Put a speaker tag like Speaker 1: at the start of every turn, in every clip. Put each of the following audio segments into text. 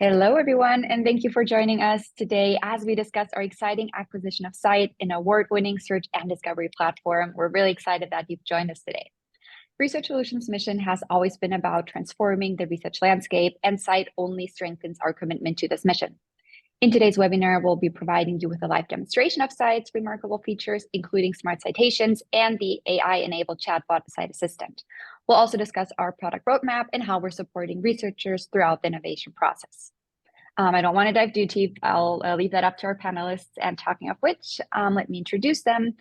Speaker 1: Hello, everyone, and thank you for joining us today as we discuss our exciting acquisition of scite, an award-winning search and discovery platform. We're really excited that you've joined us today. Research Solutions' mission has always been about transforming the research landscape, and scite only strengthens our commitment to this mission. In today's webinar, we'll be providing you with a live demonstration of scite's remarkable features, including Smart Citations and the AI-enabled chatbot Scite Assistant. We'll also discuss our product roadmap and how we're supporting researchers throughout the innovation process. I don't want to dive too deep. I'll leave that up to our panelists. And talking of which, let me introduce them.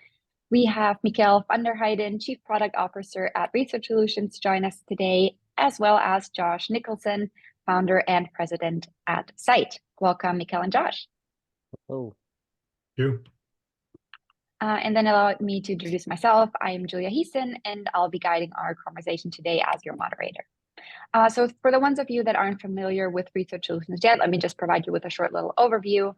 Speaker 1: We have Mikkel van der Heijden, Chief Product Officer at Research Solutions, join us today, as well as Josh Nicholson, Founder and President at scite. Welcome, Mikkel and Josh.
Speaker 2: Oh,
Speaker 3: thank you.
Speaker 1: And then allow me to introduce myself. I am Julia Heason, and I'll be guiding our conversation today as your moderator. So for the ones of you that aren't familiar with Research Solutions yet, let me just provide you with a short little overview.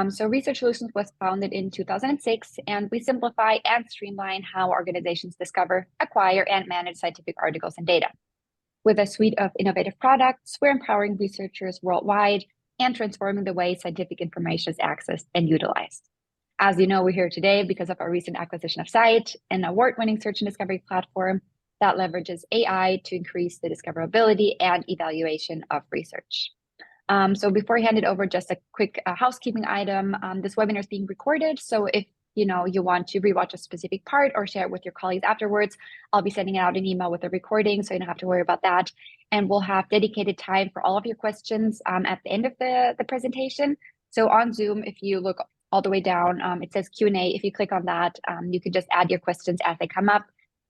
Speaker 1: So Research Solutions was founded in 2006, and we simplify and streamline how organizations discover, acquire, and manage scientific articles and data. With a suite of innovative products, we're empowering researchers worldwide and transforming the way scientific information is accessed and utilized. As you know, we're here today because of our recent acquisition of scite, an award-winning search and discovery platform that leverages AI to increase the discoverability and evaluation of research. So before I hand it over, just a quick housekeeping item. This webinar is being recorded, so if you want to rewatch a specific part or share it with your colleagues afterwards, I'll be sending out an email with a recording, so you don't have to worry about that. And we'll have dedicated time for all of your questions at the end of the presentation. So on Zoom, if you look all the way down, it says Q&A. If you click on that, you can just add your questions as they come up,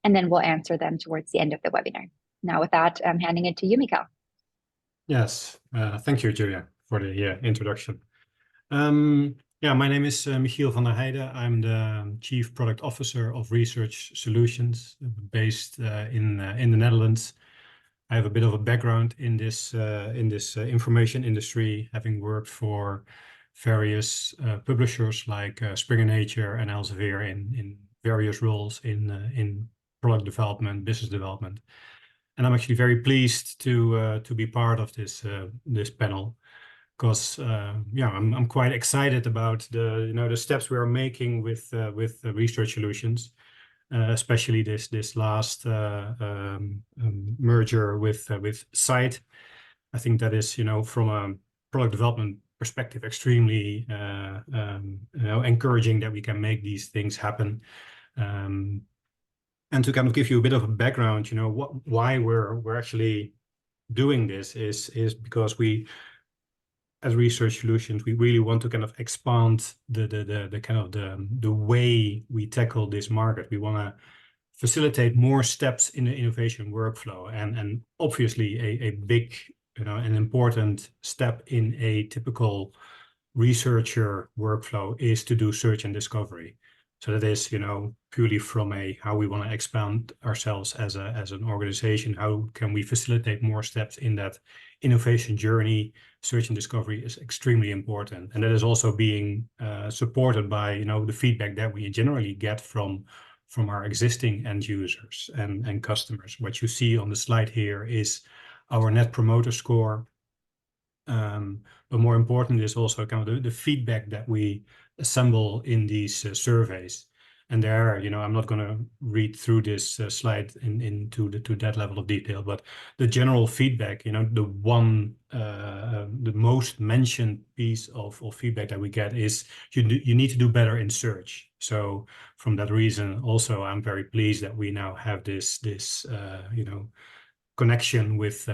Speaker 1: and then we'll answer them towards the end of the webinar. Now with that, I'm handing it to you, Mikkel.
Speaker 3: Yes, thank you, Julia, for the introduction. Yeah, my name is Michiel van der Heijden. I'm the Chief Product Officer of Research Solutions, based in the Netherlands. I have a bit of a background in this information industry, having worked for various publishers like Springer Nature and Elsevier in various roles in product development, business development. And I'm actually very pleased to be part of this panel, because I'm quite excited about the steps we are making with Research Solutions, especially this last merger with scite. I think that is from a product development perspective extremely encouraging that we can make these things happen. And to kind of give you a bit of a background, why we're actually doing this is because we, as Research Solutions, we really want to kind of expand the way we tackle this market. We want to facilitate more steps in the innovation workflow, and obviously a big, an important step in a typical researcher workflow is to do search and discovery. So that is, purely from how we want to expand ourselves as an organization. How can we facilitate more steps in that innovation journey? Search and discovery is extremely important, and that is also being supported by the feedback that we generally get from our existing end users and customers. What you see on the slide here is our Net Promoter Score. But more important is also kind of the feedback that we assemble in these surveys. And there, I'm not going to read through this slide to that level of detail, but the general feedback, the most mentioned piece of feedback that we get is you need to do better in search. So from that reason, also, I'm very pleased that we now have this connection with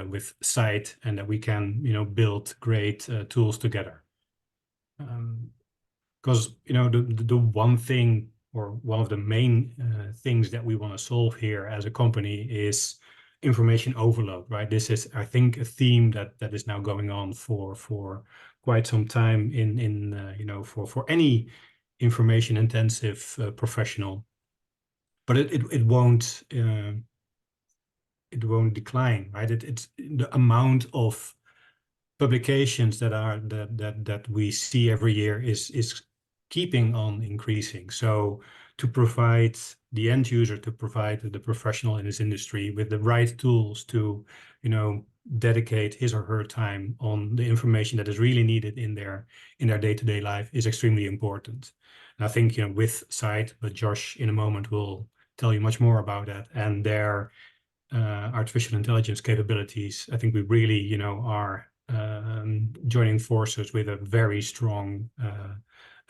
Speaker 3: scite, and that we can build great tools together. Because the one thing, or one of the main things that we want to solve here as a company is information overload, right? This is, I think, a theme that is now going on for quite some time for any information intensive professional, but it won't decline, right? It's the amount of publications that we see every year is keeping on increasing. So to provide the end user to provide the professional in this industry with the right tools to, dedicate his or her time on the information that is really needed in their day-to-day life is extremely important. And I think, with scite, but Josh in a moment will tell you much more about that and their artificial intelligence capabilities. I think we really, are joining forces with a very strong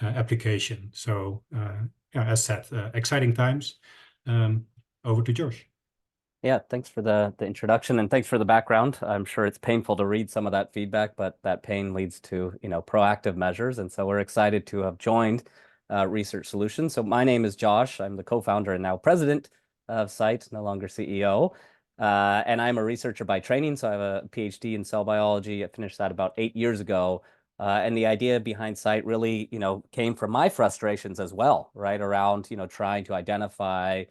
Speaker 3: application. So, as said, exciting times. Over to Josh.
Speaker 2: Yeah, thanks for the introduction and thanks for the background. I'm sure it's painful to read some of that feedback, but that pain leads to, proactive measures. And so we're excited to have joined Research Solutions. So my name is Josh. I'm the co-founder and now president of scite, no longer CEO. And I'm a researcher by training. So I have a PhD in cell biology. I finished that about 8 years ago. And the idea behind scite really, came from my frustrations as well, right? Around, trying to identify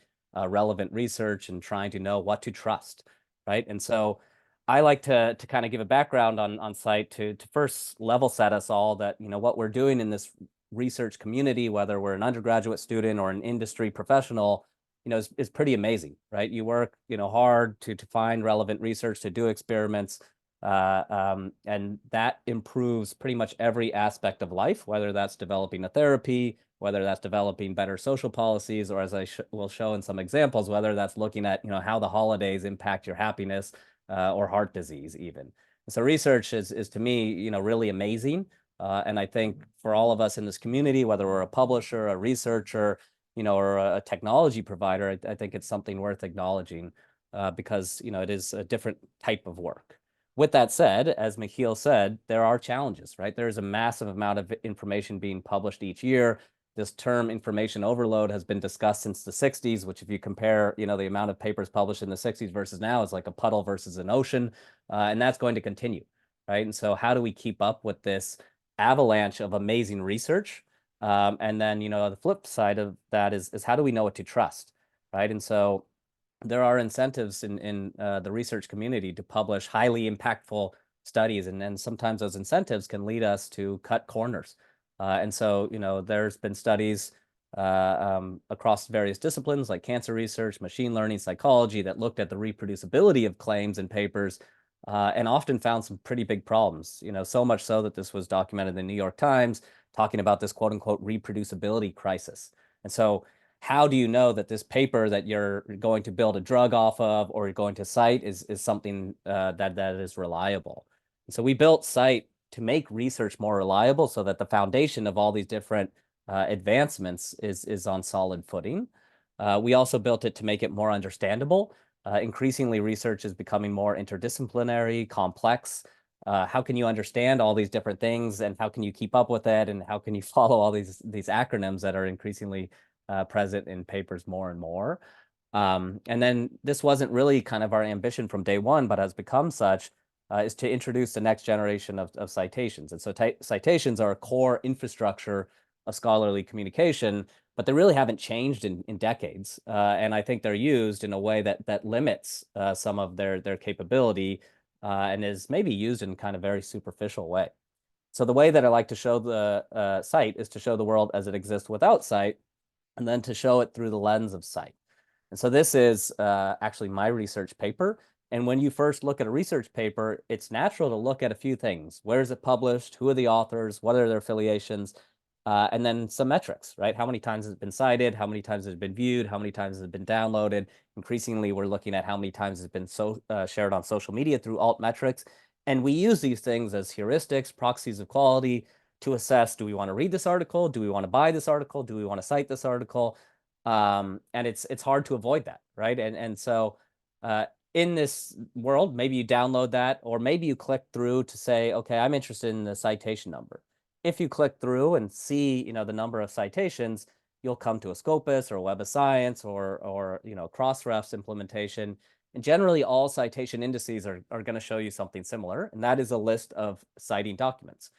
Speaker 2: relevant research and trying to know what to trust, right? And so I like to kind of give a background on scite to first level set us all that, what we're doing in this research community, whether we're an undergraduate student or an industry professional, is pretty amazing, right? You work, hard to find relevant research, to do experiments, and that improves pretty much every aspect of life, whether that's developing a therapy, whether that's developing better social policies, or as I will show in some examples, whether that's looking at, how the holidays impact your happiness or heart disease even. So research is to me, really amazing. And I think for all of us in this community, whether we're a publisher, a researcher, or a technology provider, I think it's something worth acknowledging because, it is a different type of work. With that said, as Michiel said, there are challenges, right? There's a massive amount of information being published each year. This term information overload has been discussed since the 60s, which if you compare, the amount of papers published in the 60s versus now is like a puddle versus an ocean. And that's going to continue, right? And so how do we keep up with this avalanche of amazing research? And then, the flip side of that is how do we know what to trust, right? And so there are incentives in the research community to publish highly impactful studies. And then sometimes those incentives can lead us to cut corners. And so, there's been studies across various disciplines like cancer research, machine learning, psychology that looked at the reproducibility of claims and papers and often found some pretty big problems, so much so that this was documented in the New York Times talking about this quote unquote reproducibility crisis. And so how do you know that this paper that you're going to build a drug off of or you're going to cite is something that is reliable? And so we built scite to make research more reliable so that the foundation of all these different advancements is on solid footing. We also built it to make it more understandable. Increasingly, research is becoming more interdisciplinary, complex. How can you understand all these different things and how can you keep up with it and how can you follow all these acronyms that are increasingly present in papers more and more? And then this wasn't really kind of our ambition from day one, but has become such, is to introduce the next generation of citations. And so citations are a core infrastructure of scholarly communication, but they really haven't changed in decades. And I think they're used in a way that limits some of their capability and is maybe used in kind of very superficial way. So the way that I like to show the scite is to show the world as it exists without scite, and then to show it through the lens of scite. And so this is actually my research paper. And when you first look at a research paper, it's natural to look at a few things. Where is it published? Who are the authors? What are their affiliations? And then some metrics, right? How many times has it been cited? How many times has it been viewed? How many times has it been downloaded? Increasingly, we're looking at how many times it's been shared on social media through alt metrics. And we use these things as heuristics, proxies of quality to assess, do we want to read this article? Do we want to buy this article? Do we want to cite this article? And it's hard to avoid that, right? And so in this world, maybe you download that, or maybe you click through to say, okay, I'm interested in the citation number. If you click through and see, the number of citations, you'll come to a Scopus or a Web of Science or Crossrefs implementation. And generally, all citation indices are going to show you something similar, and that is a list of citing documents.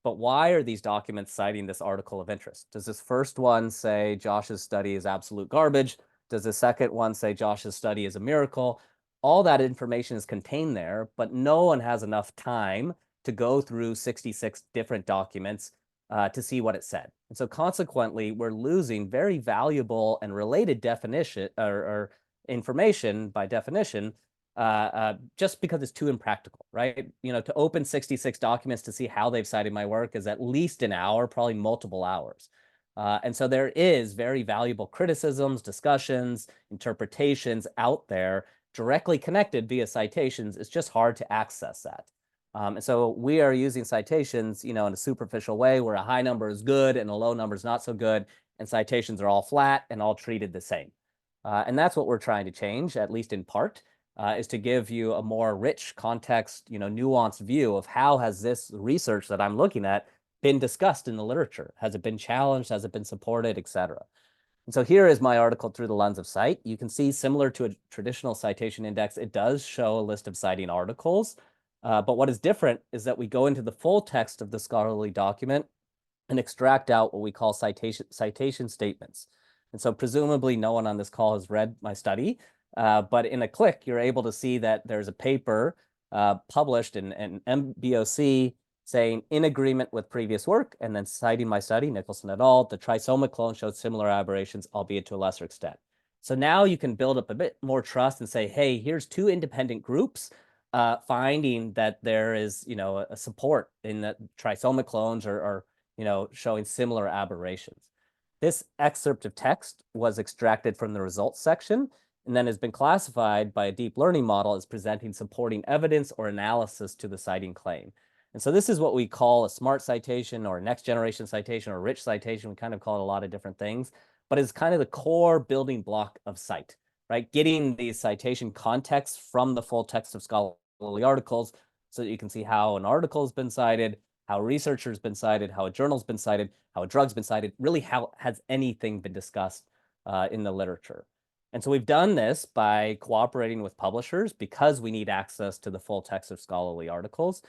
Speaker 2: But why are these documents citing this article of interest? Does this first one say Josh's study is absolute garbage? Does the second one say Josh's study is a miracle? All that information is contained there, but no one has enough time to go through 66 different documents to see what it said. And so consequently, we're losing very valuable and related definition or information by definition just because it's too impractical, right? To open 66 documents to see how they've cited my work is at least an hour, probably multiple hours. And so there is very valuable criticisms, discussions, interpretations out there directly connected via citations. It's just hard to access that. And so we are using citations, in a superficial way where a high number is good and a low number is not so good, and citations are all flat and all treated the same. And that's what we're trying to change, at least in part, is to give you a more rich context, nuanced view of how has this research that I'm looking at been discussed in the literature? Has it been challenged? Has it been supported, et cetera? And so here is my article through the lens of cite. You can see, similar to a traditional citation index, it does show a list of citing articles. But what is different is that we go into the full text of the scholarly document and extract out what we call citation statements. And so presumably no one on this call has read my study, but in a click, you're able to see that there's a paper published in MBOC saying, in agreement with previous work, and then citing my study, Nicholson et al., the trisomic clone showed similar aberrations, albeit to a lesser extent. So now you can build up a bit more trust and say, hey, here's two independent groups finding that there is, a support in that trisomic clones are showing similar aberrations. This excerpt of text was extracted from the results section and then has been classified by a deep learning model as presenting supporting evidence or analysis to the citing claim. And so this is what we call a smart citation or a next generation citation or a rich citation. We kind of call it a lot of different things, but it's kind of the core building block of cite, right? Getting the citation context from the full text of scholarly articles so that you can see how an article has been cited, how a researcher's been cited, how a journal's been cited, how a drug's been cited, really how has anything been discussed in the literature. And so we've done this by cooperating with publishers because we need access to the full text of scholarly articles.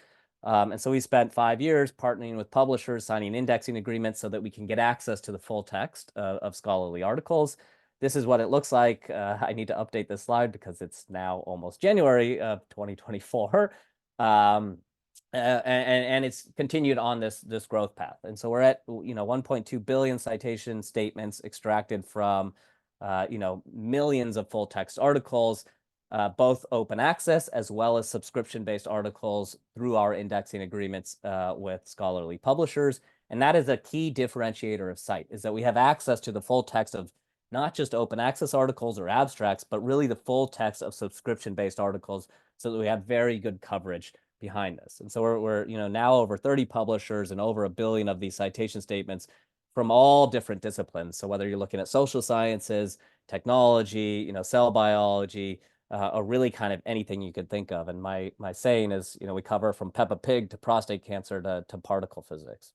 Speaker 2: And so we spent 5 years partnering with publishers, signing indexing agreements so that we can get access to the full text of scholarly articles. This is what it looks like. I need to update this slide because it's now almost January of 2024. And it's continued on this growth path. And so we're at 1.2 billion citation statements extracted from millions of full text articles, both open access as well as subscription-based articles through our indexing agreements with scholarly publishers. And that is a key differentiator of cite, is that we have access to the full text of not just open access articles or abstracts, but really the full text of subscription-based articles so that we have very good coverage behind this. And so we're now over 30 publishers and over 1 billion of these citation statements from all different disciplines. So whether you're looking at social sciences, technology, cell biology, or really kind of anything you could think of. And my saying is, we cover from Peppa Pig to prostate cancer to particle physics.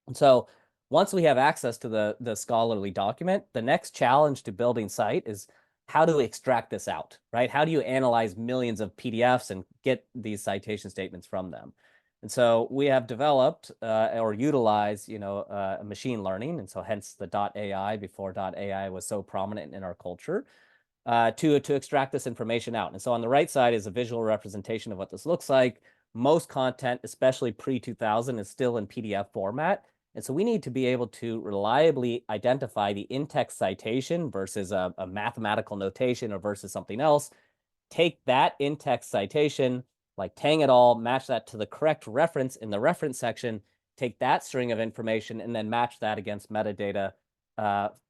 Speaker 2: And so once we have access to the scholarly document, the next challenge to building cite is how do we extract this out, right? How do you analyze millions of PDFs and get these citation statements from them? And so we have developed or utilized, machine learning, and so hence the .ai before .ai was so prominent in our culture, to extract this information out. And so on the right side is a visual representation of what this looks like. Most content, especially pre-2000, is still in PDF format. And so we need to be able to reliably identify the in-text citation versus a mathematical notation or versus something else. Take that in-text citation, like Tang et al., match that to the correct reference in the reference section, take that string of information, and then match that against metadata,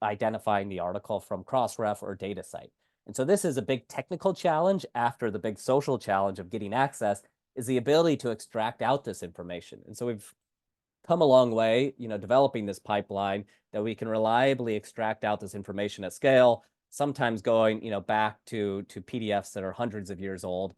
Speaker 2: identifying the article from Crossref or DataCite. And so this is a big technical challenge after the big social challenge of getting access, is the ability to extract out this information. And so we've come a long way, developing this pipeline that we can reliably extract out this information at scale, sometimes going, back to PDFs that are hundreds of years old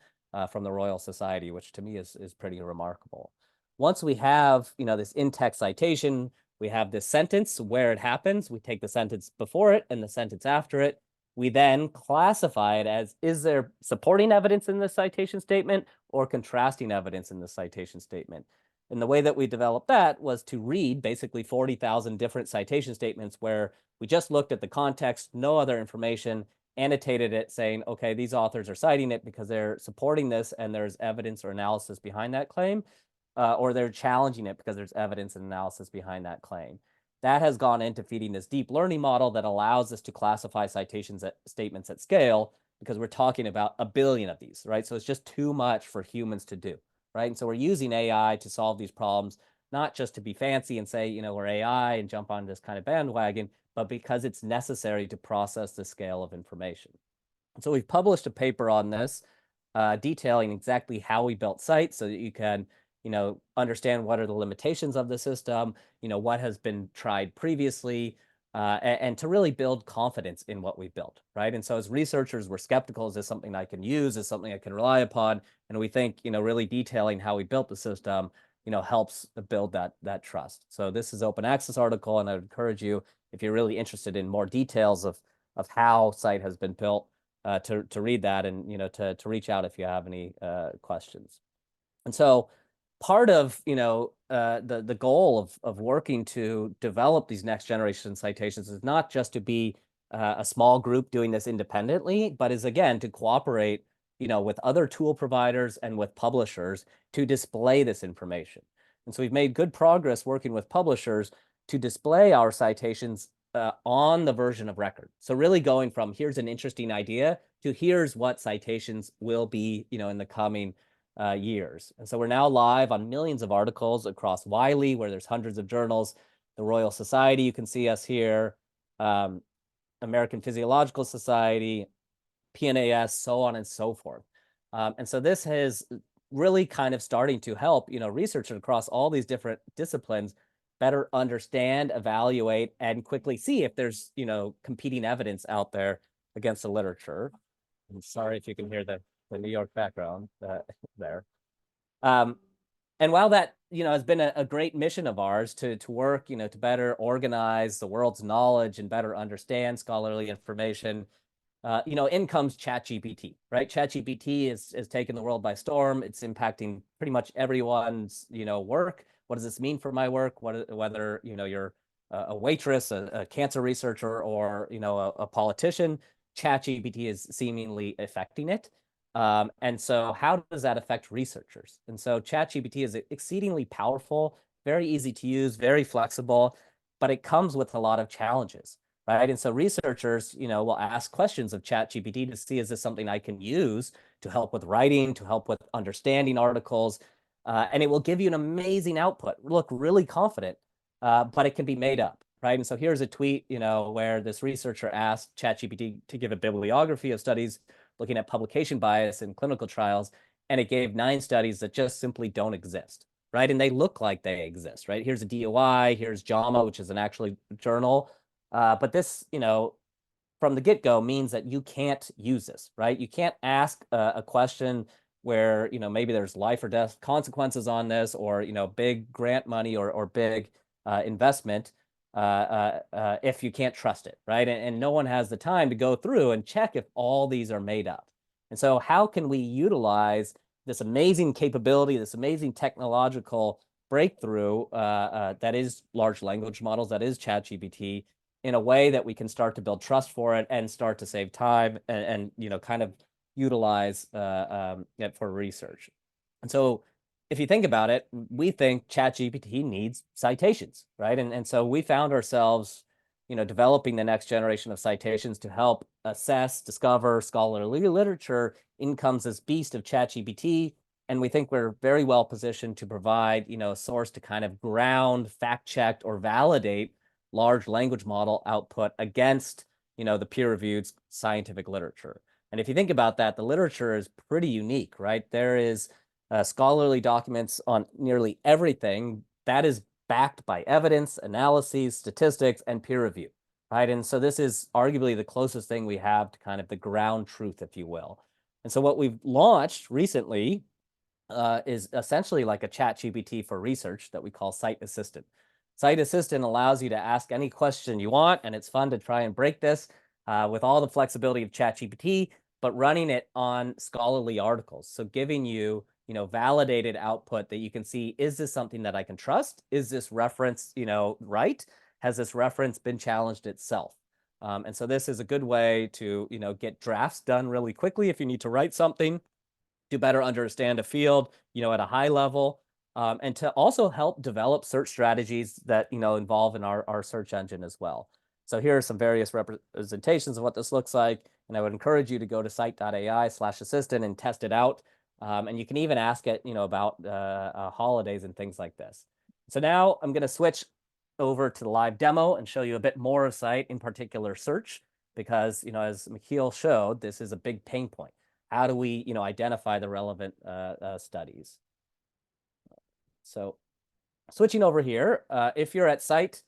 Speaker 2: from the Royal Society, which to me is pretty remarkable. Once we have, this in-text citation, we have this sentence where it happens. We take the sentence before it and the sentence after it. We then classify it as, is there supporting evidence in the citation statement or contrasting evidence in the citation statement? And the way that we developed that was to read basically 40,000 different citation statements where we just looked at the context, no other information, annotated it saying, okay, these authors are citing it because they're supporting this and there's evidence or analysis behind that claim. or they're challenging it because there's evidence and analysis behind that claim. That has gone into feeding this deep learning model that allows us to classify statements at scale, because we're talking about a billion of these, right? So it's just too much for humans to do, right? And so we're using AI to solve these problems, not just to be fancy and say, we're AI and jump on this kind of bandwagon, but because it's necessary to process the scale of information. And so we've published a paper on this, detailing exactly how we built scite so that you can understand what are the limitations of the system, what has been tried previously, and to really build confidence in what we built, right? And so as researchers, we're skeptical, is this something I can use? Is something I can rely upon? And we think, really detailing how we built the system, helps build that trust. So this is open access article, and I would encourage you, if you're really interested in more details of how scite has been built, to read that, and to reach out if you have any questions. And so part of the goal of working to develop these next generation citations is not just to be a small group doing this independently, but is, again, to cooperate with other tool providers and with publishers to display this information. And so we've made good progress working with publishers to display our citations on the version of record. So really going from here's an interesting idea to here's what citations will be, in the coming years. And so we're now live on millions of articles across Wiley, where there's hundreds of journals, the Royal Society, you can see us here, American Physiological Society, PNAS, so on and so forth. And so this has really kind of starting to help, researchers across all these different disciplines better understand, evaluate, and quickly see if there's, competing evidence out there against the literature. I'm sorry if you can hear the New York background there. And while that, has been a great mission of ours to work, to better organize the world's knowledge and better understand scholarly information, in comes ChatGPT, right? ChatGPT is taken the world by storm. It's impacting pretty much everyone's, work. What does this mean for my work? Whether, you're a waitress, a cancer researcher, or, a politician, ChatGPT is seemingly affecting it. And so how does that affect researchers? And so ChatGPT is exceedingly powerful, very easy to use, very flexible, but it comes with a lot of challenges, right? And so researchers, will ask questions of ChatGPT to see, is this something I can use to help with writing, to help with understanding articles? And it will give you an amazing output, look really confident, but it can be made up, right? And so here's a tweet, where this researcher asked ChatGPT to give a bibliography of studies looking at publication bias in clinical trials, and it gave 9 studies that just simply don't exist, right? And they look like they exist, right? Here's a DOI, here's JAMA, which is an actual journal. But this, from the get-go means that you can't use this, right? You can't ask a question where, maybe there's life or death consequences on this, or, big grant money or big investment, if you can't trust it, right? And no one has the time to go through and check if all these are made up. And so how can we utilize this amazing capability, this amazing technological breakthrough that is large language models, that is ChatGPT, in a way that we can start to build trust for it and start to save time and kind of utilize it for research. And so if you think about it, we think ChatGPT needs citations, right? And so we found ourselves, developing the next generation of citations to help assess, discover scholarly literature. In comes this beast of ChatGPT, and we think we're very well positioned to provide, a source to kind of ground, fact-check, or validate large language model output against, the peer-reviewed scientific literature. And if you think about that, the literature is pretty unique, right? There is scholarly documents on nearly everything that is backed by evidence, analyses, statistics, and peer review, right? And so this is arguably the closest thing we have to kind of the ground truth, if you will. And so what we've launched recently is essentially like a ChatGPT for research that we call Scite Assistant. Scite Assistant allows you to ask any question you want, and it's fun to try and break this with all the flexibility of ChatGPT, but running it on scholarly articles. So giving you, validated output that you can see, is this something that I can trust? Is this reference, right? Has this reference been challenged itself? And so this is a good way to, get drafts done really quickly if you need to write something, to better understand a field, at a high level. and to also help develop search strategies that, involve in our search engine as well. So here are some various representations of what this looks like. And I would encourage you to go to scite.ai/assistant and test it out. And you can even ask it, about holidays and things like this. So now I'm going to switch over to the live demo and show you a bit more of Scite, in particular search, because, as Michiel showed, this is a big pain point. How do we, identify the relevant studies? So switching over here, if you're at Scite,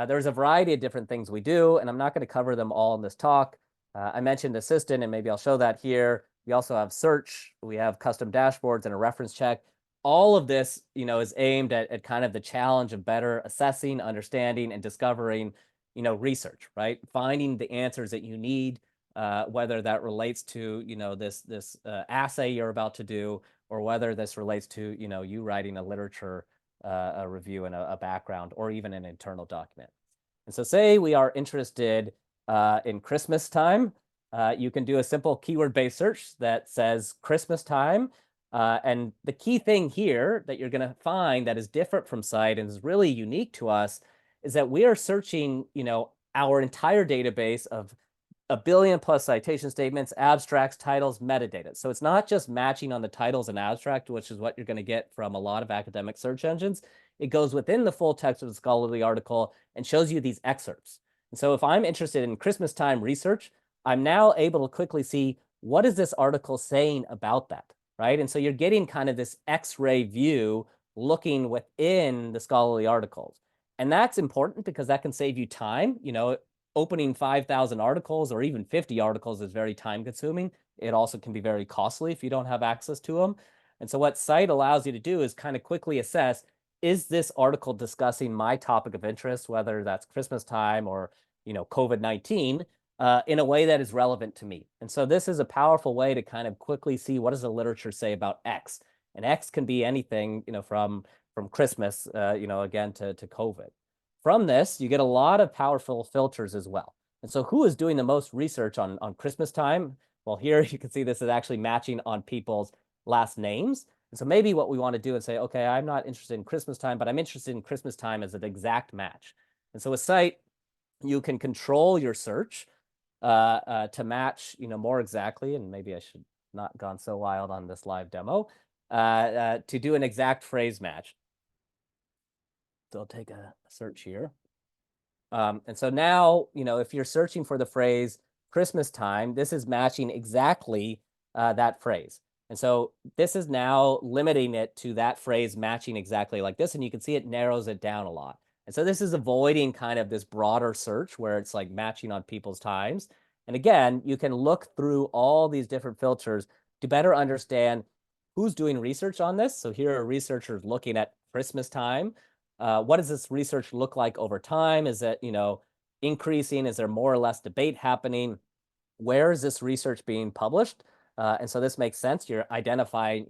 Speaker 2: there's a variety of different things we do, and I'm not going to cover them all in this talk. I mentioned assistant, and maybe I'll show that here. We also have search, we have custom dashboards and a reference check. All of this, is aimed at kind of the challenge of better assessing, understanding, and discovering, research, right? Finding the answers that you need, whether that relates to, this assay you're about to do, or whether this relates to, you writing a literature a review and a background, or even an internal document. And so say we are interested in Christmas time, you can do a simple keyword-based search that says Christmas time. And the key thing here that you're going to find that is different from Scite and is really unique to us is that we are searching, our entire database of 1 billion plus citation statements, abstracts, titles, metadata. So it's not just matching on the titles and abstract, which is what you're going to get from a lot of academic search engines. It goes within the full text of the scholarly article and shows you these excerpts. And so if I'm interested in Christmas time research, I'm now able to quickly see what is this article saying about that, right? And so you're getting kind of this X-ray view looking within the scholarly articles. And that's important because that can save you time. Opening 5,000 articles or even 50 articles is very time consuming. It also can be very costly if you don't have access to them. And so what Scite allows you to do is kind of quickly assess, is this article discussing my topic of interest, whether that's Christmas time or, COVID-19, in a way that is relevant to me. And so this is a powerful way to kind of quickly see, what does the literature say about X? And X can be anything, from Christmas, again, to COVID. From this, you get a lot of powerful filters as well. And so who is doing the most research on Christmas time? Well, here you can see this is actually matching on people's last names. And so maybe what we want to do is say, okay, I'm not interested in Christmas time, but I'm interested in Christmas time as an exact match. And so with Scite, you can control your search to match, more exactly, and maybe I should not gone so wild on this live demo, to do an exact phrase match. So I'll take a search here. And so now, if you're searching for the phrase Christmas time, this is matching exactly that phrase. And so this is now limiting it to that phrase matching exactly like this. And you can see it narrows it down a lot. And so this is avoiding kind of this broader search where it's like matching on people's times. And again, you can look through all these different filters to better understand who's doing research on this. So here are researchers looking at Christmas time. What does this research look like over time? Is it, increasing? Is there more or less debate happening? Where is this research being published? And so this makes sense. You're identifying,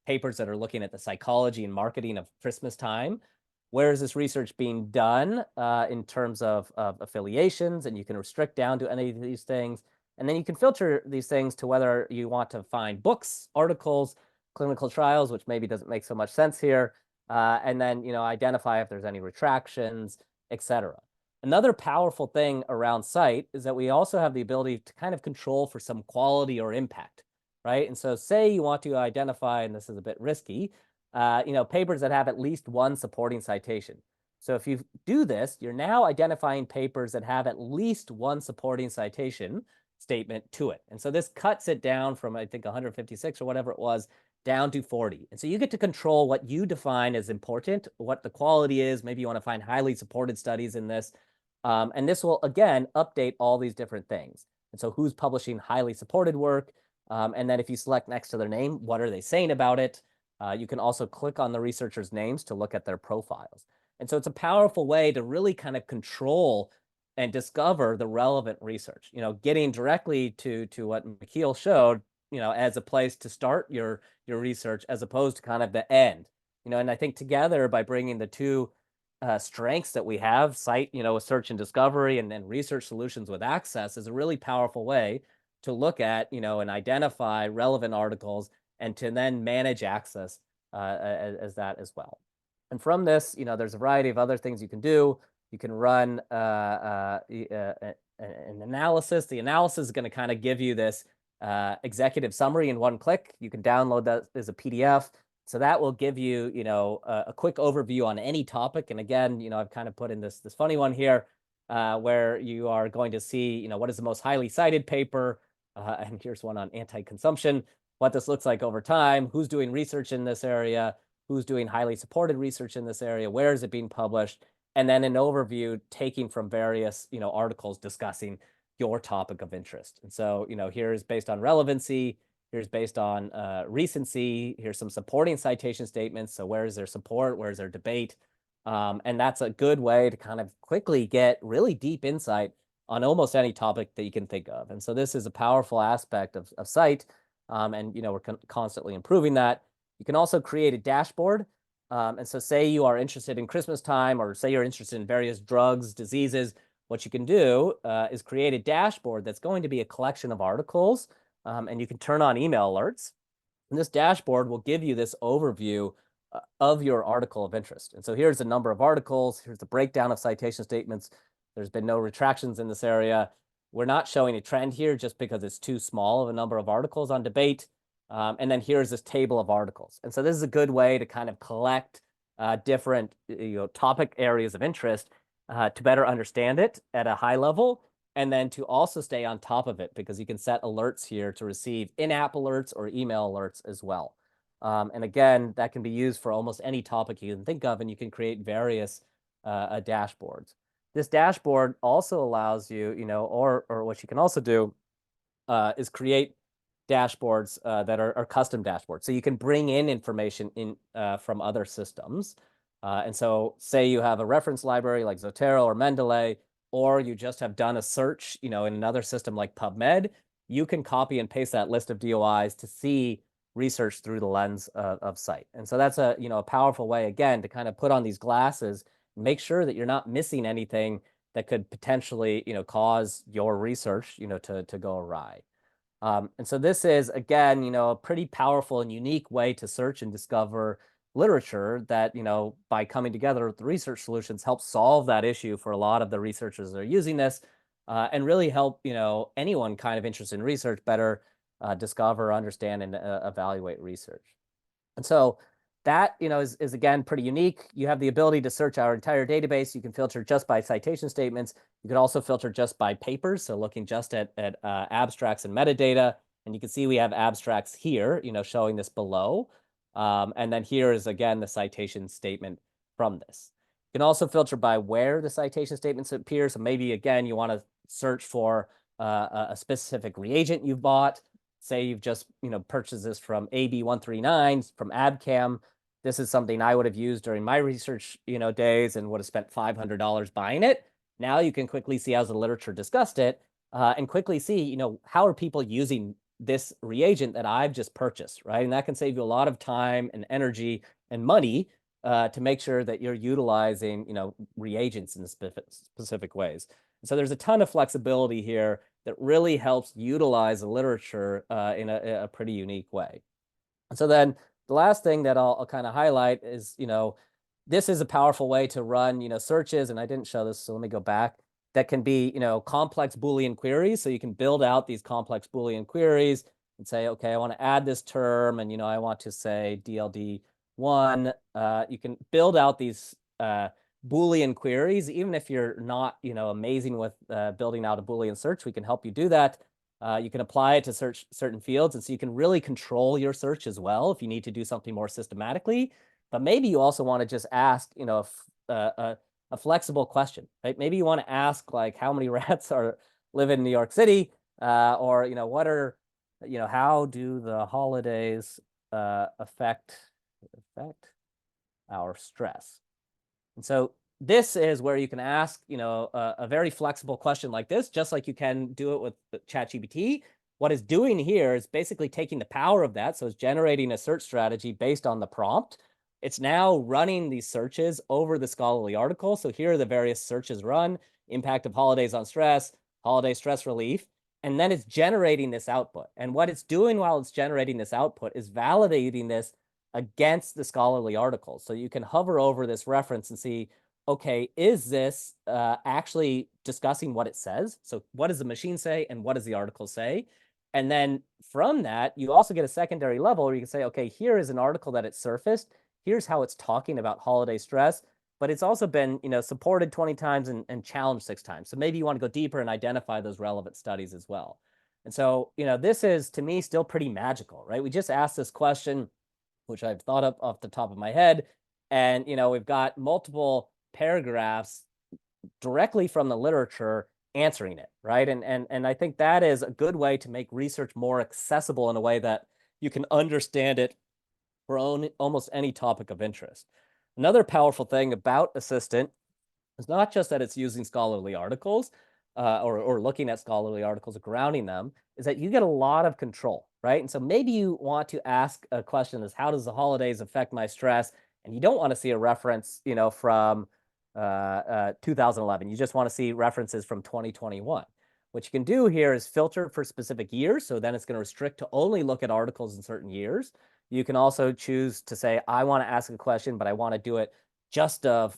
Speaker 2: papers that are looking at the psychology and marketing of Christmas time. Where is this research being done in terms of affiliations? And you can restrict down to any of these things. And then you can filter these things to whether you want to find books, articles, clinical trials, which maybe doesn't make so much sense here. And then, identify if there's any retractions, etc. Another powerful thing around Scite is that we also have the ability to kind of control for some quality or impact, right? And so say you want to identify, and this is a bit risky, papers that have at least one supporting citation. So if you do this, you're now identifying papers that have at least one supporting citation statement to it. And so this cuts it down from, I think, 156 or whatever it was, down to 40. And so you get to control what you define as important, what the quality is. Maybe you want to find highly supported studies in this. And this will, again, update all these different things. And so who's publishing highly supported work? And then if you select next to their name, what are they saying about it? You can also click on the researchers' names to look at their profiles. And so it's a powerful way to really kind of control and discover the relevant research, getting directly to what Michiel showed, as a place to start your research as opposed to kind of the end, and I think together by bringing the two strengths that we have, Scite, with search and discovery and research solutions with access is a really powerful way to look at, and identify relevant articles and to then manage access as that as well. And from this, there's a variety of other things you can do. You can run an analysis. The analysis is going to kind of give you this executive summary in one click. You can download that as a PDF. So that will give you, a quick overview on any topic. And again, I've kind of put in this funny one here where you are going to see, what is the most highly cited paper. And here's one on anti-consumption, what this looks like over time, who's doing research in this area, who's doing highly supported research in this area, where is it being published, and then an overview taking from various, articles discussing your topic of interest. And so, here's based on relevancy, here's based on recency, here's some supporting citation statements. So where is their support, where is their debate? And that's a good way to kind of quickly get really deep insight on almost any topic that you can think of. And so this is a powerful aspect of Scite, and we're constantly improving that. You can also create a dashboard. And so say you are interested in Christmas time, or say you're interested in various drugs, diseases, what you can do is create a dashboard that's going to be a collection of articles, and you can turn on email alerts. And this dashboard will give you this overview of your article of interest. And so here's the number of articles, here's the breakdown of citation statements. There's been no retractions in this area. We're not showing a trend here just because it's too small of a number of articles on debate. And then here's this table of articles. And so this is a good way to kind of collect different topic areas of interest to better understand it at a high level, and then to also stay on top of it, because you can set alerts here to receive in-app alerts or email alerts as well. And again, that can be used for almost any topic you can think of, and you can create various dashboards. This dashboard also allows you, or what you can also do is create dashboards that are custom dashboards. So you can bring in information from other systems. And so say you have a reference library like Zotero or Mendeley, or you just have done a search, in another system like PubMed, you can copy and paste that list of DOIs to see research through the lens of Scite. And so that's a powerful way, again, to kind of put on these glasses, make sure that you're not missing anything that could potentially, cause your research, to go awry. And so this is, again, a pretty powerful and unique way to search and discover literature that, by coming together with the research solutions, helps solve that issue for a lot of the researchers that are using this, and really help, anyone kind of interested in research better discover, understand, and evaluate research. And so that, is again, pretty unique. You have the ability to search our entire database. You can filter just by citation statements. You can also filter just by papers, so looking just at abstracts and metadata. And you can see we have abstracts here, showing this below. And then here is, again, the citation statement from this. You can also filter by where the citation statements appear. So maybe, again, you want to search for a specific reagent you've bought. Say you've just, purchased this from AB139 from AbCam. This is something I would have used during my research, days, and would have spent $500 buying it. Now you can quickly see how the literature discussed it, and quickly see, how are people using this reagent that I've just purchased, right? And that can save you a lot of time and energy and money to make sure that you're utilizing, reagents in specific ways. And so there's a ton of flexibility here that really helps utilize the literature in a pretty unique way. And so then the last thing that I'll kind of highlight is, this is a powerful way to run, searches, and I didn't show this, so let me go back, that can be, complex Boolean queries. So you can build out these complex Boolean queries and say, okay, I want to add this term, and, I want to say DLD1. You can build out these Boolean queries, even if you're not, amazing with building out a Boolean search. We can help you do that. You can apply it to search certain fields, and so you can really control your search as well if you need to do something more systematically. But maybe you also want to just ask, a flexible question, right? Maybe you want to ask, like, how many rats live in New York City, or what are, how do the holidays affect our stress? And so this is where you can ask, a very flexible question like this, just like you can do it with ChatGPT. What it's doing here is basically taking the power of that. So it's generating a search strategy based on the prompt. It's now running these searches over the scholarly article. So here are the various searches run: impact of holidays on stress, holiday stress relief, and then it's generating this output. And what it's doing while it's generating this output is validating this against the scholarly articles. So you can hover over this reference and see, okay, is this actually discussing what it says? So what does the machine say and what does the article say? And then from that, you also get a secondary level where you can say, okay, here is an article that it surfaced. Here's how it's talking about holiday stress, but it's also been, supported 20 times and challenged 6 times. So maybe you want to go deeper and identify those relevant studies as well. And so, this is, to me, still pretty magical, right? We just asked this question, which I've thought up off the top of my head. And, we've got multiple paragraphs directly from the literature answering it, right? And I think that is a good way to make research more accessible in a way that you can understand it for almost any topic of interest. Another powerful thing about Assistant is not just that it's using scholarly articles or looking at scholarly articles, grounding them, is that you get a lot of control, right? And so maybe you want to ask a question is, how does the holidays affect my stress? And you don't want to see a reference, from 2011. You just want to see references from 2021. What you can do here is filter for specific years. So then it's going to restrict to only look at articles in certain years. You can also choose to say, I want to ask a question, but I want to do it just of,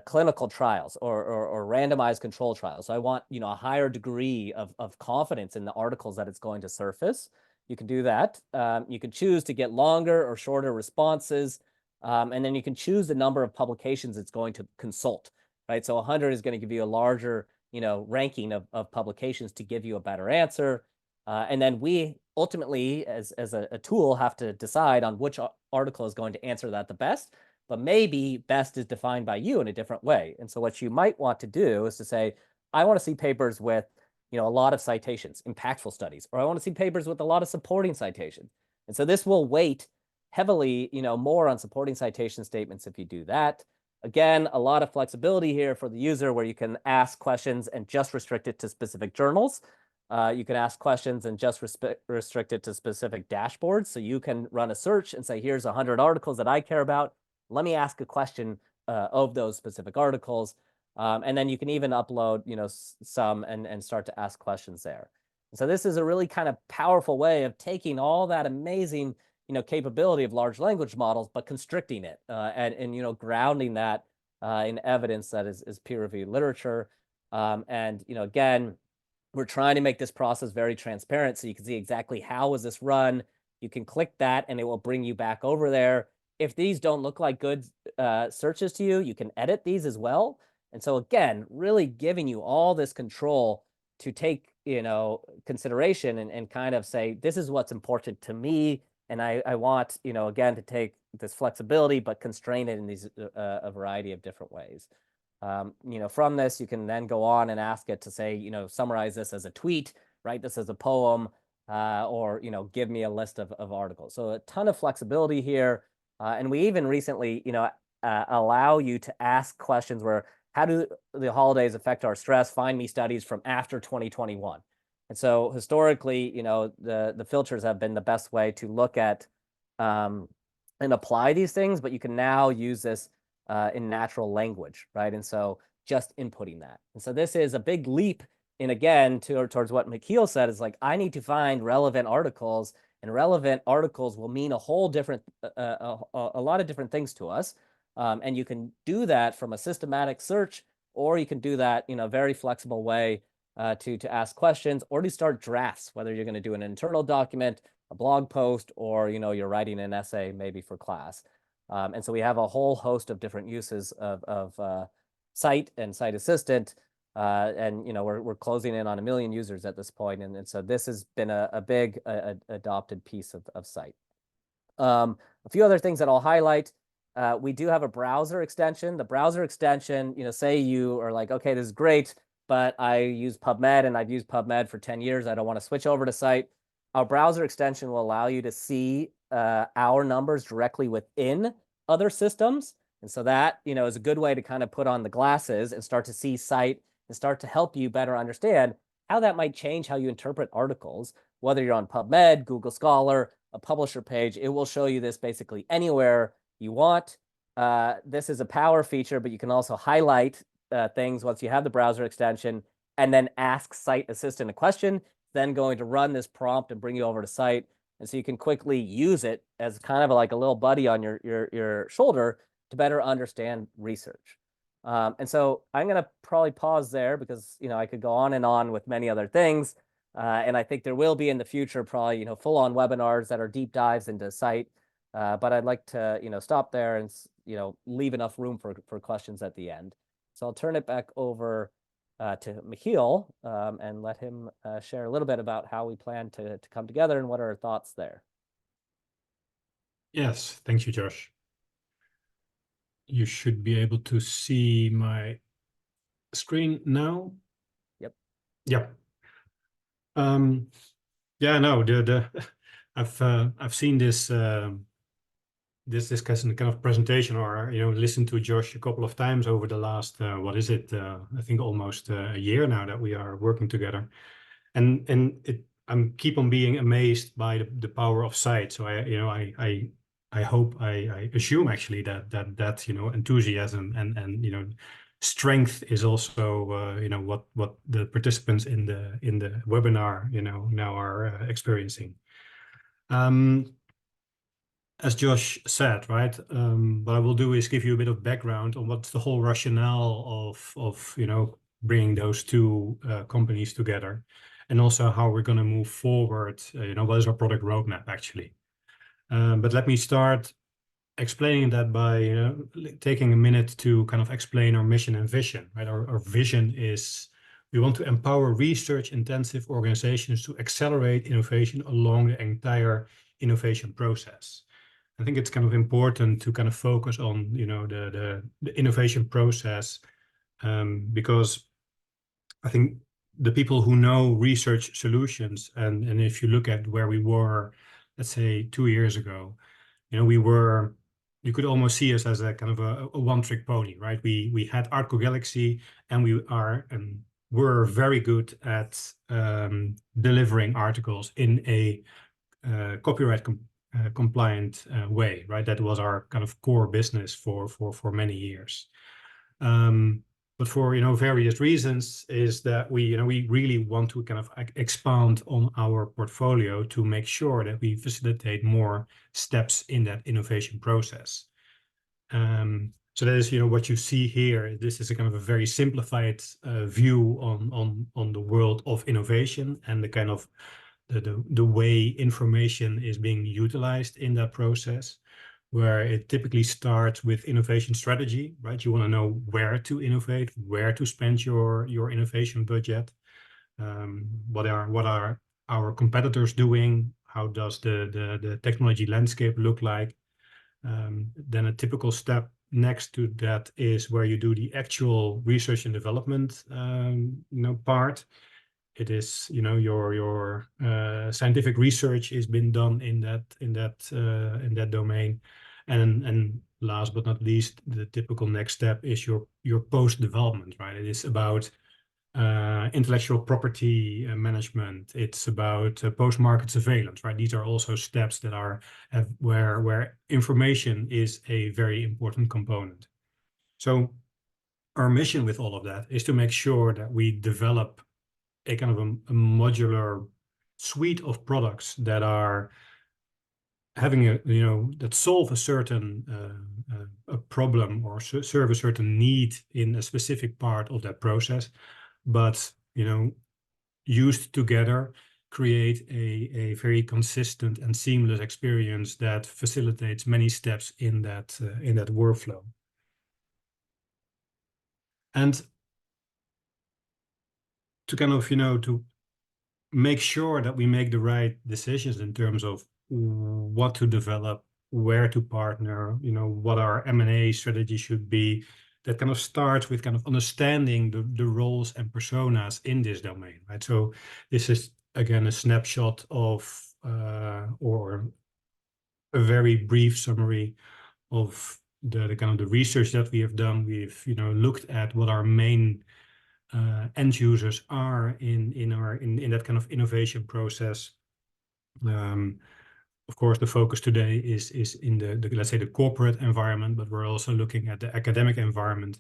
Speaker 2: clinical trials or randomized control trials. So I want, a higher degree of confidence in the articles that it's going to surface. You can do that. You can choose to get longer or shorter responses. And then you can choose the number of publications it's going to consult, right? So 100 is going to give you a larger, ranking of publications to give you a better answer. And then we ultimately, as a tool, have to decide on which article is going to answer that the best. But maybe best is defined by you in a different way. And so what you might want to do is to say, I want to see papers with, a lot of citations, impactful studies, or I want to see papers with a lot of supporting citations. And so this will weight heavily, more on supporting citation statements if you do that. Again, a lot of flexibility here for the user where you can ask questions and just restrict it to specific journals. You can ask questions and just restrict it to specific dashboards. So you can run a search and say, here's 100 articles that I care about. Let me ask a question of those specific articles. And then you can even upload, some and start to ask questions there. And so this is a really kind of powerful way of taking all that amazing, capability of large language models, but constricting it and grounding that in evidence that is peer-reviewed literature. And, again, we're trying to make this process very transparent so you can see exactly how was this run. You can click that and it will bring you back over there. If these don't look like good searches to you, you can edit these as well. And so again, really giving you all this control to take, consideration and kind of say, this is what's important to me. And I want, again, to take this flexibility, but constrain it in these a variety of different ways. From this, you can then go on and ask it to say, summarize this as a tweet, write this as a poem, or, give me a list of articles. So a ton of flexibility here. And we even recently, allow you to ask questions where, how do the holidays affect our stress? Find me studies from after 2021. And so historically, the filters have been the best way to look at and apply these things, but you can now use this in natural language, right? And so just inputting that. And so this is a big leap in, again, towards what Michiel said, is like, I need to find relevant articles, and relevant articles will mean a whole different, a lot of different things to us. And you can do that from a systematic search, or you can do that in a very flexible way to ask questions, or to start drafts, whether you're going to do an internal document, a blog post, or you're writing an essay maybe for class. And so we have a whole host of different uses of Scite and Scite Assistant. And we're closing in on 1 million users at this point, and so this has been a big adopted piece of Scite. A few other things that I'll highlight. We do have a browser extension. The browser extension, say you are like, okay, this is great, but I use PubMed and I've used PubMed for 10 years. I don't want to switch over to Scite. Our browser extension will allow you to see our numbers directly within other systems. And so that, is a good way to kind of put on the glasses and start to see Scite and start to help you better understand how that might change how you interpret articles, whether you're on PubMed, Google Scholar, a publisher page. It will show you this basically anywhere you want. This is a power feature, but you can also highlight things once you have the browser extension and then ask Scite Assistant a question, then going to run this prompt and bring you over to Scite. And so you can quickly use it as kind of like a little buddy on your shoulder to better understand research. And so I'm going to probably pause there because, I could go on and on with many other things. And I think there will be in the future probably, full-on webinars that are deep dives into scite. But I'd like to, stop there and, leave enough room for questions at the end. So I'll turn it back over to Michiel and let him share a little bit about how we plan to come together and what are our thoughts there.
Speaker 3: Yes, thank you, Josh. You should be able to see my screen now.
Speaker 2: Yep.
Speaker 3: Yep. Yeah, no, I've seen this this kind of presentation, or listened to Josh a couple of times over the last what is it? I think almost a year now that we are working together, and I'm keep on being amazed by the power of scite. So I hope I assume actually that enthusiasm and strength is also what the participants in the webinar now are experiencing. As Josh said, right, what I will do is give you a bit of background on what's the whole rationale of bringing those two companies together, and also how we're going to move forward. What is our product roadmap actually? But let me start explaining that by taking a minute to kind of explain our mission and vision. Right, our vision is we want to empower research-intensive organizations to accelerate innovation along the entire innovation process. I think it's kind of important to kind of focus on the innovation process, because I think the people who know research solutions, and if you look at where we were, let's say 2 years ago, you could almost see us as a kind of a one-trick pony, right? We had Artco Galaxy, and we're very good at delivering articles in a copyright compliant way, right? That was our kind of core business for many years. But for various reasons, is that we really want to kind of expand on our portfolio to make sure that we facilitate more steps in that innovation process. So that is what you see here. This is a kind of a very simplified view on the world of innovation and the kind of the way information is being utilized in that process, where it typically starts with innovation strategy, right? You want to know where to innovate, where to spend your innovation budget. What are our competitors doing? How does the technology landscape look like? Then a typical step next to that is where you do the actual research and development part. It is your scientific research has been done in that domain, and last but not least, the typical next step is your post development, right? It is about intellectual property management. It's about post market surveillance, right? These are also steps that are where information is a very important component. So our mission with all of that is to make sure that we develop a kind of a modular suite of products that are having that solve a certain a problem or serve a certain need in a specific part of that process, but used together create a very consistent and seamless experience that facilitates many steps in that workflow. And to kind of to make sure that we make the right decisions in terms of what to develop, where to partner, what our M&A strategy should be, that kind of starts with kind of understanding the roles and personas in this domain, right? So this is again a snapshot of or a very brief summary of the kind of the research that we have done. We've looked at what our main end users are in that kind of innovation process. Of course, the focus today is in the let's say the corporate environment, but we're also looking at the academic environment,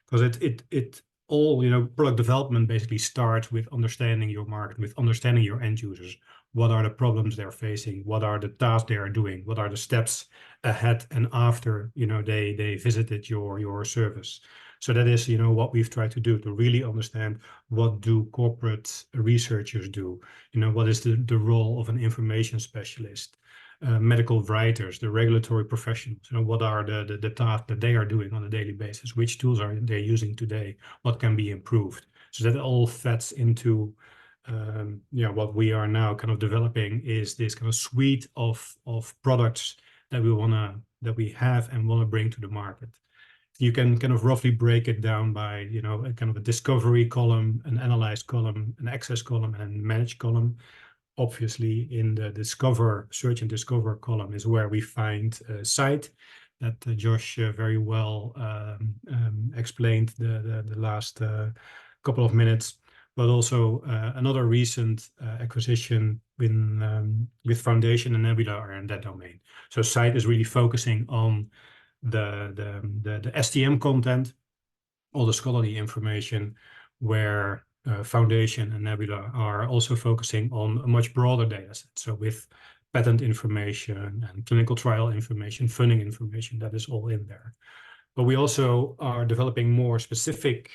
Speaker 3: because it all product development basically starts with understanding your market, with understanding your end users. what are the problems they're facing, what are the tasks they are doing, what are the steps ahead and after, you know, they visited your service. So that is, you know, what we've tried to do, to really understand what do corporate researchers do, you know, what is the role of an information specialist, medical writers, the regulatory professionals, you know, what are the tasks that they are doing on a daily basis, which tools are they using today, what can be improved. So that all fits into yeah, what we are now kind of developing is this kind of suite of products that we have and want to bring to the market. You can kind of roughly break it down by, you know, a kind of a discovery column, an analyze column, an access column, and manage column. Obviously, in the search and discover column is where we find scite that Josh very well explained the last couple of minutes, but also another recent acquisition with Foundation and Nebula are in that domain. So scite is really focusing on the STM content, all the scholarly information, where Foundation and Nebula are also focusing on a much broader data set. So with patent information and clinical trial information, funding information, that is all in there. But we also are developing more specific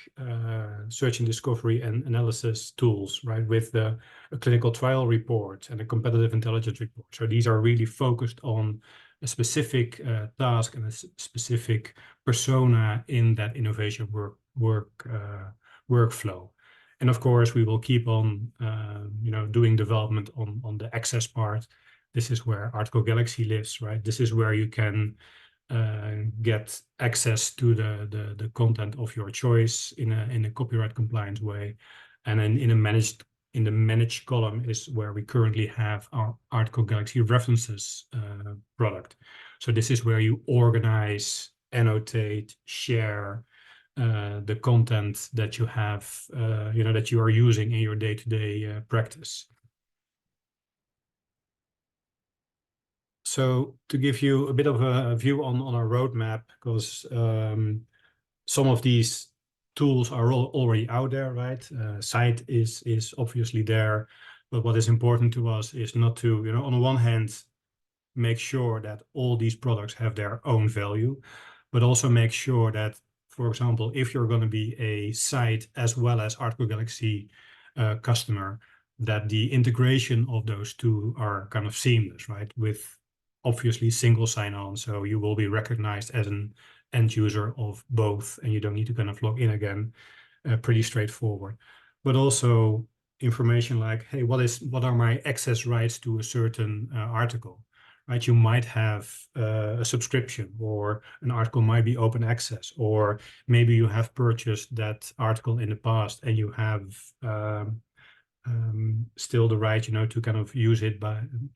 Speaker 3: search and discovery and analysis tools, right, with a clinical trial report and a competitive intelligence report. So these are really focused on a specific task and a specific persona in that innovation workflow. And of course, we will keep on, you know, doing development on the access part. This is where Article Galaxy lives, right? This is where you can get access to the content of your choice in a copyright compliant way, and then in the managed column is where we currently have our Article Galaxy references product. So this is where you organize, annotate, share the content that you have, you know, that you are using in your day-to-day practice. So to give you a bit of a view on our roadmap, because some of these tools are already out there, right? scite is obviously there, but what is important to us is not to, you know, on the one hand, make sure that all these products have their own value, but also make sure that, for example, if you're going to be a scite as well as Article Galaxy customer, that the integration of those two are kind of seamless, right? With obviously single sign-on, so you will be recognized as an end user of both, and you don't need to kind of log in again. Pretty straightforward. But also information like, hey, what are my access rights to a certain article, right? You might have a subscription, or an article might be open access, or maybe you have purchased that article in the past and you have still the right, you know, to kind of use it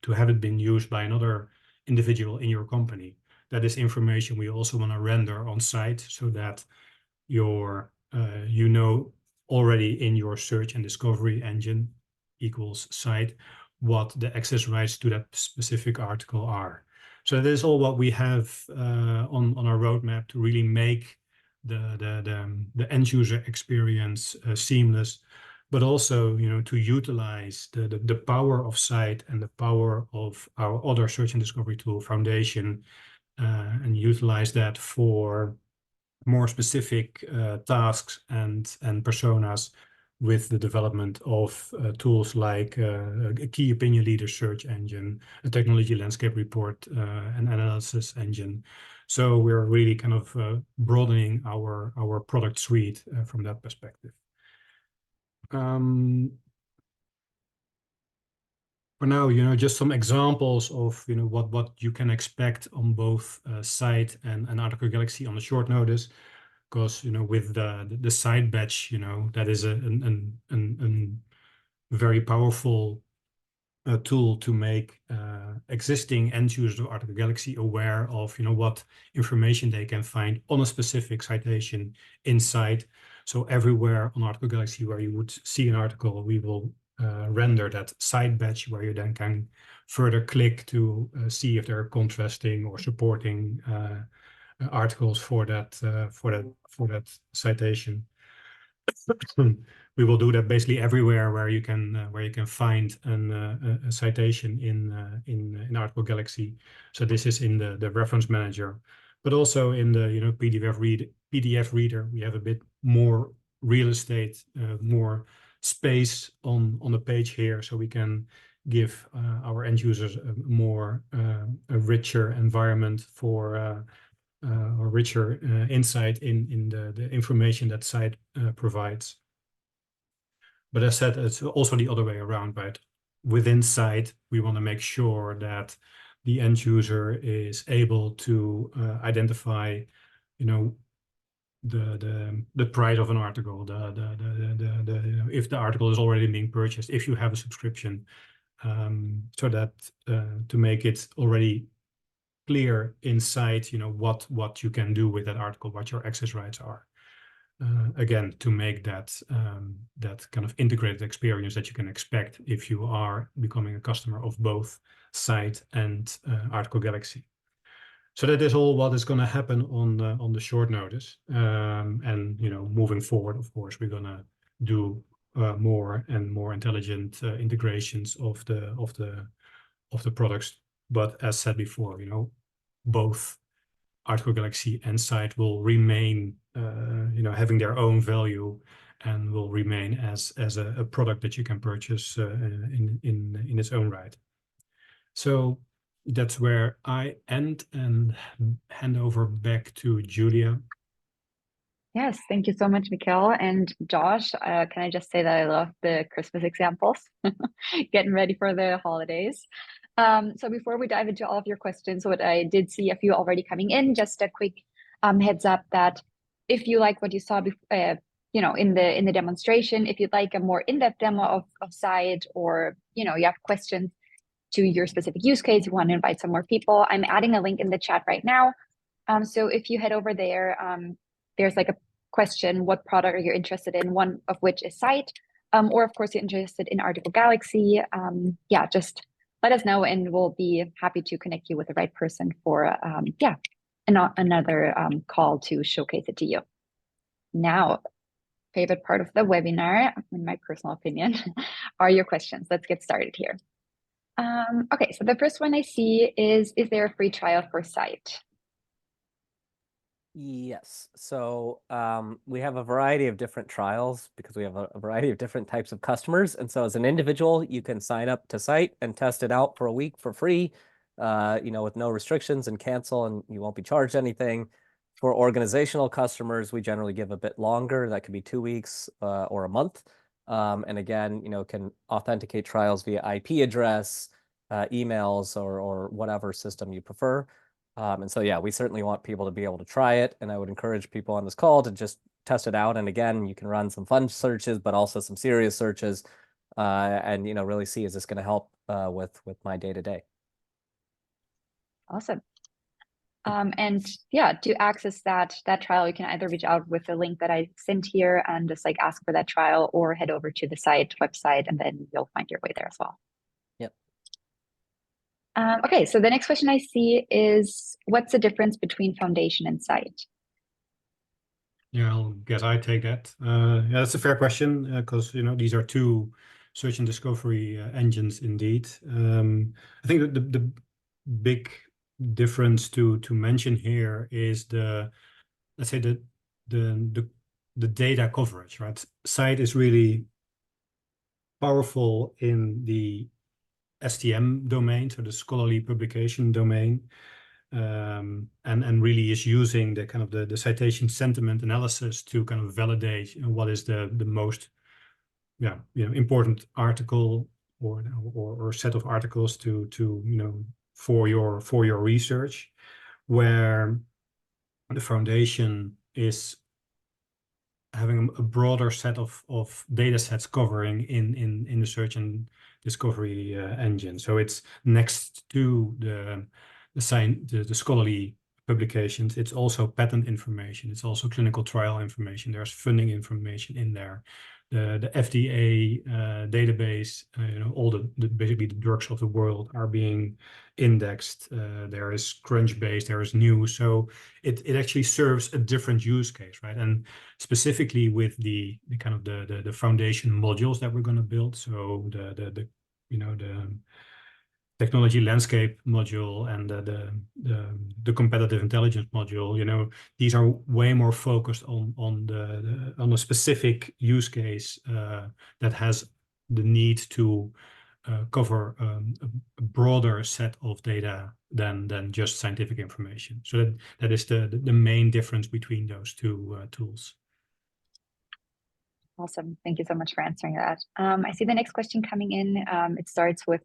Speaker 3: to have it been used by another individual in your company. That is information we also want to render on scite, so that your you know already in your search and discovery engine equals scite what the access rights to that specific article are. So that is all what we have on our roadmap to really make the end user experience seamless, but also, you know, to utilize the power of scite and the power of our other search and discovery tool, Foundation, and utilize that for more specific tasks and personas, with the development of tools like a key opinion leader search engine, a technology landscape report, an analysis engine. So we're really kind of broadening our product suite from that perspective. For now, you know, just some examples of, you know, what you can expect on both scite and Article Galaxy on a short notice. Because, you know, with the scite batch, you know, that is a very powerful tool to make existing end users of Article Galaxy aware of, you know, what information they can find on a specific citation in scite. So everywhere on Article Galaxy where you would see an article, we will render that scite batch, where you then can further click to see if they're contrasting or supporting articles for that citation. we will do that basically everywhere where you can find a citation in Article Galaxy. So this is in the reference manager, but also in the PDF reader. We have a bit more real estate, more space on the page here, so we can give our end users a richer environment for or richer insight in the information that scite provides. But as said, it's also the other way around, right? Within scite, we want to make sure that the end user is able to identify, the price of an article, if the article is already being purchased, if you have a subscription, so that to make it already clear in scite, what you can do with that article, what your access rights are. Again, to make that kind of integrated experience that you can expect if you are becoming a customer of both scite and Article Galaxy. So that is all what is going to happen on the short notice. And moving forward, of course, we're going to do more and more intelligent integrations of the products. But as said before, both Article Galaxy and scite will remain, having their own value, and will remain as a product that you can purchase in its own right. So that's where I end and hand over back to Julia.
Speaker 1: Yes, thank you so much, Mikhail. And Josh, can I just say that I love the Christmas examples, getting ready for the holidays. So before we dive into all of your questions, what I did see a few already coming in, just a quick heads up that if you like what you saw in the demonstration, if you'd like a more in-depth demo of scite, or you have questions to your specific use case, you want to invite some more people, I'm adding a link in the chat right now. So if you head over there, there's like a question, what product are you interested in? One of which is scite, or of course you're interested in Article Galaxy. Yeah, just let us know and we'll be happy to connect you with the right person for another call to showcase it to you. Now, favorite part of the webinar, in my personal opinion, are your questions. Let's get started here. Okay, so the first one I see is there a free trial for scite?
Speaker 2: Yes. So we have a variety of different trials because we have a variety of different types of customers. And so as an individual, you can sign up to scite and test it out for a week for free, with no restrictions, and cancel, and you won't be charged anything. For organizational customers, we generally give a bit longer. That could be 2 weeks or a month. And again, can authenticate trials via IP address, emails, or whatever system you prefer. And so, yeah, we certainly want people to be able to try it. And I would encourage people on this call to just test it out. And again, you can run some fun searches, but also some serious searches, and, really see, is this going to help with my day-to-day?
Speaker 1: Awesome. And yeah, to access that trial, you can either reach out with the link that I sent here and just like ask for that trial, or head over to the scite website and then you'll find your way there as well.
Speaker 2: Yep.
Speaker 1: Okay, so the next question I see is, what's the difference between Foundation and scite?
Speaker 3: Yeah, I guess I take that. Yeah, that's a fair question, because these are two search and discovery engines indeed. I think that the big difference to mention here is let's say the data coverage, right? Scite is really powerful in the STM domain, so the scholarly publication domain, and really is using the kind of the citation sentiment analysis to kind of validate what is the most important article or set of articles to for your research, where the Foundation is having a broader set of data sets covering in the search and discovery engine. So it's next to the scholarly publications. It's also patent information. It's also clinical trial information. There's funding information in there. The FDA database, all the basically the drugs of the world are being indexed. There is Crunchbase, there is news. So it actually serves a different use case, right? And specifically with the kind of the foundation modules that we're going to build. So the technology landscape module and the competitive intelligence module, these are way more focused on a specific use case that has the need to cover a broader set of data than just scientific information. So that is the main difference between those two tools.
Speaker 1: Awesome. Thank you so much for answering that. I see the next question coming in. It starts with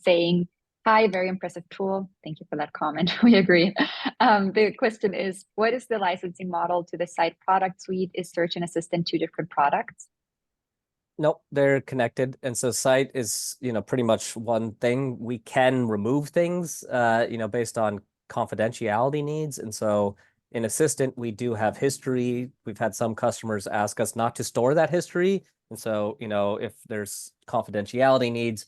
Speaker 1: saying, "Hi, very impressive tool." Thank you for that comment. We agree. The question is, what is the licensing model to the scite product suite? Is Search and Assistant two different products?
Speaker 2: Nope, they're connected. And so scite is, pretty much one thing. We can remove things, based on confidentiality needs. And so in Assistant, we do have history. We've had some customers ask us not to store that history. And so, if there's confidentiality needs,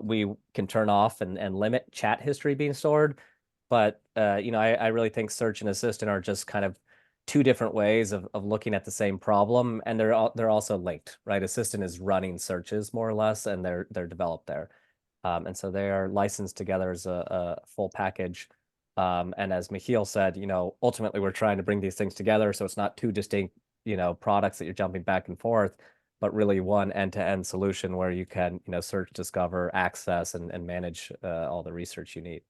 Speaker 2: we can turn off and limit chat history being stored. But, I really think Search and Assistant are just kind of two different ways of looking at the same problem, and they're also linked, right? Assistant is running searches more or less, and they're developed there. And so they are licensed together as a full package. And as Michiel said, ultimately we're trying to bring these things together so it's not two distinct, products that you're jumping back and forth, but really one end-to-end solution where you can, search, discover, access, and manage all the research you need.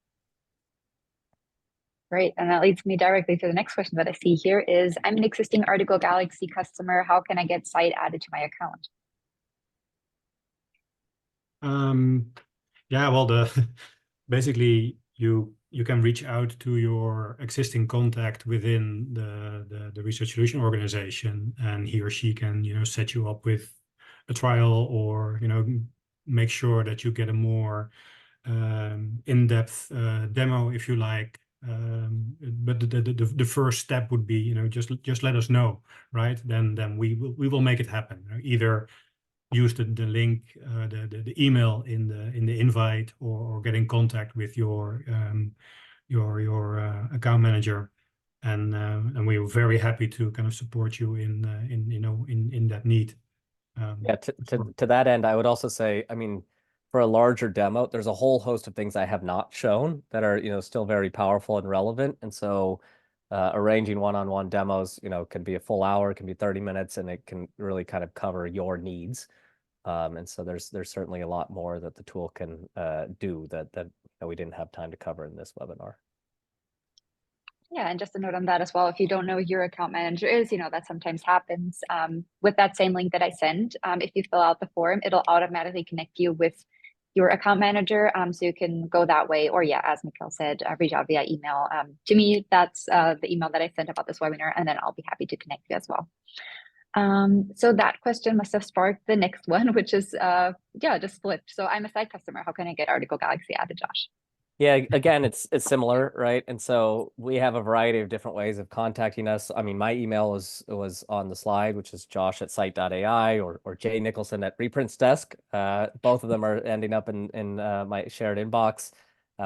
Speaker 1: Great. And that leads me directly to the next question that I see here is, I'm an existing Article Galaxy customer. How can I get scite added to my account?
Speaker 3: Yeah, well, basically you can reach out to your existing contact within the research solution organization, and he or she can set you up with a trial, or make sure that you get a more in-depth demo if you like. But the first step would be just let us know, right? Then we will make it happen. Either use the link, the email in the invite, or get in contact with your account manager, and we are very happy to kind of support you in that need.
Speaker 2: Yeah, to that end, I would also say, I mean, for a larger demo, there's a whole host of things I have not shown that are, still very powerful and relevant. And so arranging one-on-one demos, can be a full hour, it can be 30 minutes, and it can really kind of cover your needs. And so there's certainly a lot more that the tool can do that we didn't have time to cover in this webinar.
Speaker 1: Yeah, and just a note on that as well, if you don't know who your account manager is, that sometimes happens. With that same link that I sent, if you fill out the form, it'll automatically connect you with your account manager, so you can go that way. Or yeah, as Michiel said, reach out via email. To me, that's the email that I sent about this webinar, and then I'll be happy to connect you as well. So that question must have sparked the next one, which is, just flipped. So I'm a scite customer. How can I get Article Galaxy added, Josh?
Speaker 2: Yeah, again, it's similar, right? And so we have a variety of different ways of contacting us. I mean, my email was on the slide, which is josh@scite.ai or jnicholson@reprints desk. Both of them are ending up in my shared inbox.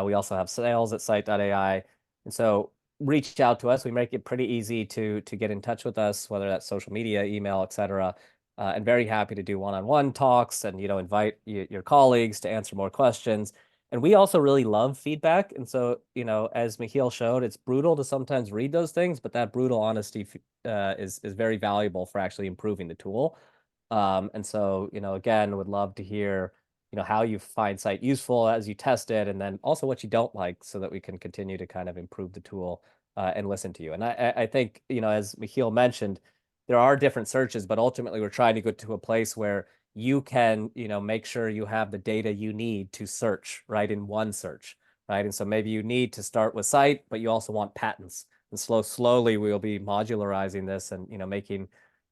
Speaker 2: We also have sales@scite.ai. And so reach out to us. We make it pretty easy to get in touch with us, whether that's social media, email, etc. And very happy to do one-on-one talks and, invite your colleagues to answer more questions. And we also really love feedback. And so, as Michiel showed, it's brutal to sometimes read those things, but that brutal honesty is very valuable for actually improving the tool. And so, again, would love to hear, how you find scite useful as you test it, and then also what you don't like, so that we can continue to kind of improve the tool and listen to you. And I think, as Michiel mentioned, there are different searches, but ultimately we're trying to get to a place where you can, make sure you have the data you need to search, right, in one search, right? And so maybe you need to start with scite, but you also want patents. And slowly we'll be modularizing this and, making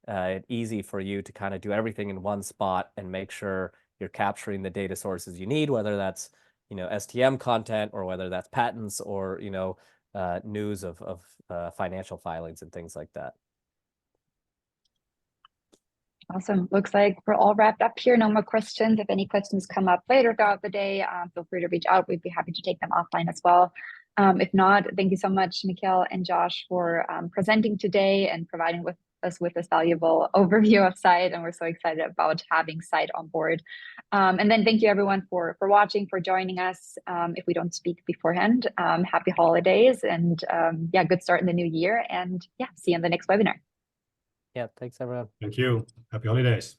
Speaker 2: it easy for you to kind of do everything in one spot and make sure you're capturing the data sources you need, whether that's, STM content, or whether that's patents, or, news of financial filings and things like that.
Speaker 1: Awesome. Looks like we're all wrapped up here. No more questions. If any questions come up later throughout the day, feel free to reach out. We'd be happy to take them offline as well. If not, thank you so much, Mikhail and Josh, for presenting today and providing us with this valuable overview of scite. And we're so excited about having scite on board. And then thank you everyone for watching, for joining us. If we don't speak beforehand, happy holidays and yeah, good start in the new year. And yeah, see you in the next webinar.
Speaker 2: Yeah, thanks everyone.
Speaker 3: Thank you. Happy holidays.